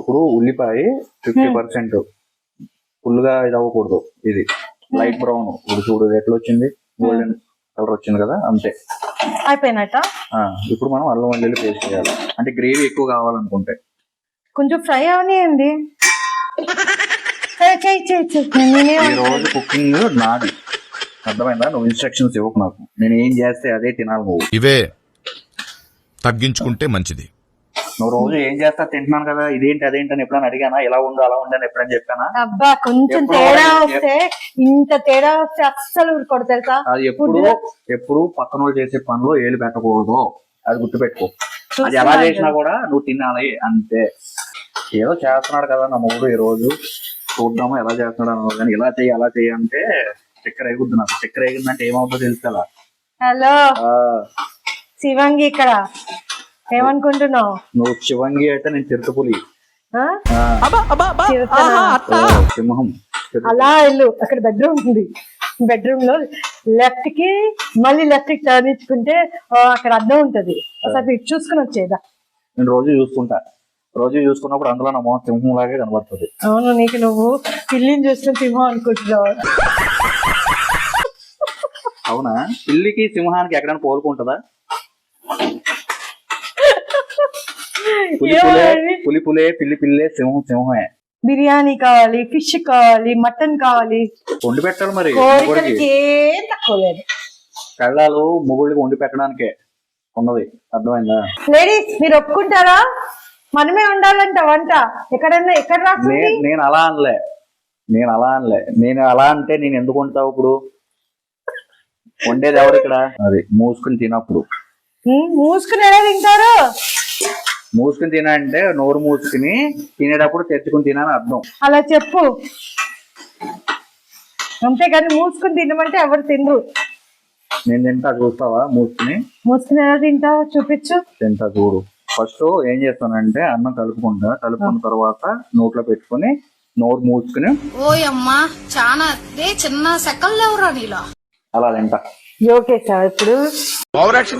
ఇప్పుడు ఉల్లిపాయ 50% ఫుల్గా ఇది అవ్వకూడదు, ఇది లైట్ బ్రౌన్. ఇప్పుడు చూడు ఎట్లా వచ్చింది, గోల్డెన్ కలర్ వచ్చింది కదా, అంతే అయిపోయినట్ట. ఇప్పుడు మనం అల్లం వెల్లుల్లి పేస్ట్ చేయాలి. అంటే గ్రేవీ ఎక్కువ కావాలనుకుంటే కొంచెం ఫ్రై అవనియండి. ఈ రోజు కుకింగ్ నాది, అర్థమైందా? నువ్వు ఇన్స్ట్రక్షన్స్ ఇవ్వకు నాకు, నేను ఏం చేస్తే అదే తినాలి. నువ్వు ఇవే తగ్గించుకుంటే మంచిది. నువ్వు రోజు ఏం చేస్తా తింటున్నాను కదా, ఇదేంటి అదేంటి అని ఎప్పుడైనా అడిగానా? ఎలా ఉందో అలా ఉందని ఎప్పుడైనా చెప్పానా? అబ్బా కొంచెం తేడా వస్తే, ఇంత తేడా వస్తే అస్సలు ఊరుకోడు తెలుసా. అది ఎప్పుడు పక్కన వాళ్ళు చేసే పనిలో ఏలు పెట్టకూడదు, అది గుర్తుపెట్టుకో. అది ఎలా చేసినా కూడా నువ్వు తినాలి అంతే. ఏదో చేస్తున్నాడు కదా నా మూడు, ఈ రోజు చూద్దాము ఎలా చేస్తున్నాడు అన్నాడు. కానీ ఇలా చెయ్యి అలా చెయ్యి అంటే చక్కెర ఎగుద్దు. నాకు చక్కెర ఎగిందంటే ఏమవుతుందో తెలుసు కదా. హలో శివంగి, ఇక్కడ ఏమనుకుంటున్నావు నువ్వు? శివంగి అయితే నేను చిరుతపులి, సింహం. అలా వెళ్ళు, అక్కడ బెడ్రూమ్ ఉంది. బెడ్రూమ్ లో లెఫ్ట్ కి మళ్ళీ లెఫ్ట్ కి టర్న్ ఇచ్చుకుంటే అక్కడ అద్దం ఉంటది. అసలు ఇటు చూసుకుని వచ్చేదా. నేను రోజు చూసుకుంటా, రోజు చూసుకున్నప్పుడు అందులో నా మొహం సింహం లాగే కనబడుతుంది. అవును, నీకు నువ్వు పిల్లిని చూసిన సింహం అనుకుంటున్నావు. అవునా? పిల్లికి సింహానికి ఎక్కడైనా పోలుకుంటుందా? పులి పులే, పిల్లి పిల్లే, సింహం సింహమే. బిర్యానీ కావాలి, ఫిష్ కావాలి, మటన్ కావాలి, వండి పెట్టాలి. మరి ఏం తక్కువ లేదు. కళ్ళాలు మొగుళ్ళకి వండి పెట్టడానికే ఉన్నది, అర్థమైందా? లేడీస్ మీరు ఒప్పుకుంటారా? మనమే ఉండాలంట వంట. ఎక్కడన్నా ఎక్కడ రాస్తుంది? నేను అలా అనలే. నేను అలా అంటే నేను ఎందుకు వండుతావు? ఇప్పుడు వండేది ఎవరు ఇక్కడ? అది మూసుకుని తినప్పుడు. మూసుకుని ఎలా తింటారు? మూసుకుని తినంటే నోరు మూసుకుని తినేటప్పుడు తెచ్చుకుని తినని అర్థం. అలా చెప్పు, అంతేగాని మూసుకుని తినమంటే ఎవరు తినరు. నేను తింటా, చూస్తావా? మూసుకుని ఎలా తింటావు చూపించు. తింటా చూడు. ఫస్ట్ ఏం చేస్తానంటే అన్నం కలుపుకున్న తర్వాత నోట్లో పెట్టుకుని నోరు మూసుకుని ఓయమ్మా చాలా చిన్న సెకల్ లేవురా నీలా అలా తింటా. జోకేసా ఇప్పుడు? Over action